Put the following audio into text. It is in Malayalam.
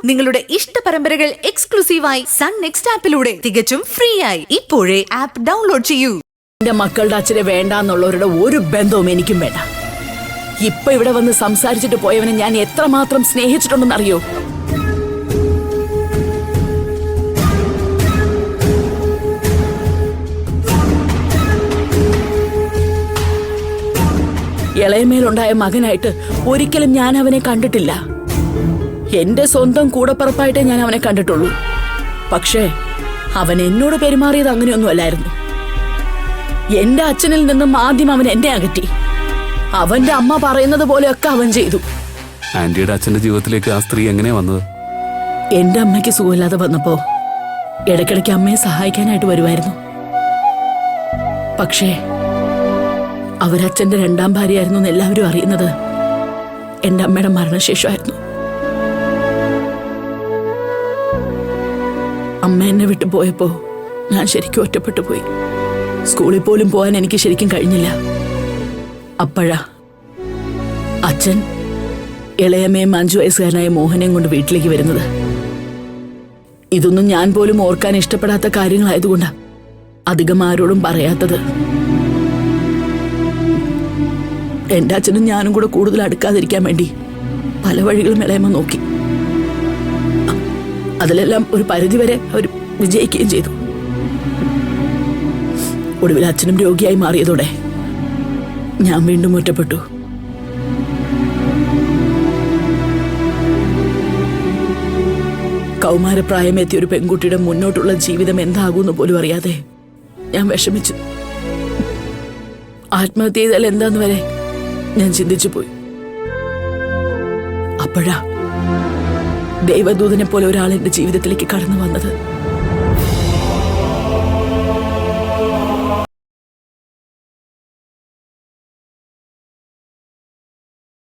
നിങ്ങളുടെ ഇഷ്ട പരമ്പരകൾ എക്സ്ക്ലൂസീവായി സൺ നെക്സ്റ്റ് ആപ്പിലൂടെ തികച്ചും ഫ്രീ ആയി ഇപ്പോഴേ ആപ്പ് ഡൗൺലോഡ് ചെയ്യൂ. എന്റെ മക്കളുടെ അച്ഛനെ വേണ്ടാന്നുള്ളവരുടെ ഒരു ബന്ധവും എനിക്കും വേണ്ട. ഇപ്പൊ ഇവിടെ വന്ന് സംസാരിച്ചിട്ട് പോയവനെ ഞാൻ എത്രമാത്രം സ്നേഹിച്ചിട്ടുണ്ടെന്നറിയോ? ഇളയമേലുണ്ടായ മകനായിട്ട് ഒരിക്കലും ഞാൻ അവനെ കണ്ടിട്ടില്ല. എന്റെ സ്വന്തം കൂടപ്പറപ്പായിട്ടേ ഞാൻ അവനെ കണ്ടിട്ടുള്ളൂ. പക്ഷേ അവൻ എന്നോട് പെരുമാറിയത് അങ്ങനെയൊന്നും അല്ലായിരുന്നു. എന്റെ അച്ഛനിൽ നിന്നും ആദ്യം അവൻ എന്നെ അകറ്റി. അവന്റെ അമ്മ പറയുന്നത് പോലെയൊക്കെ അവൻ ചെയ്തു. ആന്റിയുടെ അച്ഛന്റെ ജീവിതത്തിലേക്ക് ആ സ്ത്രീ എങ്ങനെയാ വന്നത്? എന്റെ അമ്മയ്ക്ക് സുഖമില്ലാതെ വന്നപ്പോ ഇടയ്ക്കിടയ്ക്ക് അമ്മയെ സഹായിക്കാനായിട്ട് വരുമായിരുന്നു. പക്ഷേ അവരച്ഛന്റെ രണ്ടാം ഭാര്യയായിരുന്നു എന്ന് എല്ലാവരും അറിയുന്നത് എന്റെ അമ്മയുടെ മരണശേഷമായിരുന്നു. അമ്മ എന്നെ വിട്ടു പോയപ്പോ ഞാൻ ശരിക്കും ഒറ്റപ്പെട്ടു പോയി. സ്കൂളിൽ പോലും പോകാൻ എനിക്ക് ശരിക്കും കഴിഞ്ഞില്ല. അപ്പോഴാ അച്ഛൻ ഇളയമേയും 5 വയസ്സുകാരനായ മോഹനെയും കൊണ്ട് വീട്ടിലേക്ക് വരുന്നത്. ഇതൊന്നും ഞാൻ പോലും ഓർക്കാൻ ഇഷ്ടപ്പെടാത്ത കാര്യങ്ങളായതുകൊണ്ടാ അധികം ആരോടും പറയാത്തത്. എന്റെ അച്ഛനും ഞാനും കൂടെ കൂടുതൽ അടുക്കാതിരിക്കാൻ വേണ്ടി പല വഴികളും ഇളയമ്മ നോക്കി. അതിലെല്ലാം ഒരു പരിധിവരെ അവർ വിജയിക്കുകയും ചെയ്തു. ഒടുവിൽ അച്ഛനും രോഗിയായി മാറിയതോടെ ഞാൻ വീണ്ടും ഒറ്റപ്പെട്ടു. കൗമാരപ്രായമെത്തിയ ഒരു പെൺകുട്ടിയുടെ മുന്നോട്ടുള്ള ജീവിതം എന്താകുമെന്ന് പോലും അറിയാതെ ഞാൻ വിഷമിച്ചു. ആത്മഹത്യ ചെയ്താൽ എന്താന്ന് വരെ ഞാൻ ചിന്തിച്ചു പോയി. അപ്പോഴാ ദൈവദൂതനെ പോലെ ഒരാൾ എന്റെ ജീവിതത്തിലേക്ക് കടന്നു വന്നത്.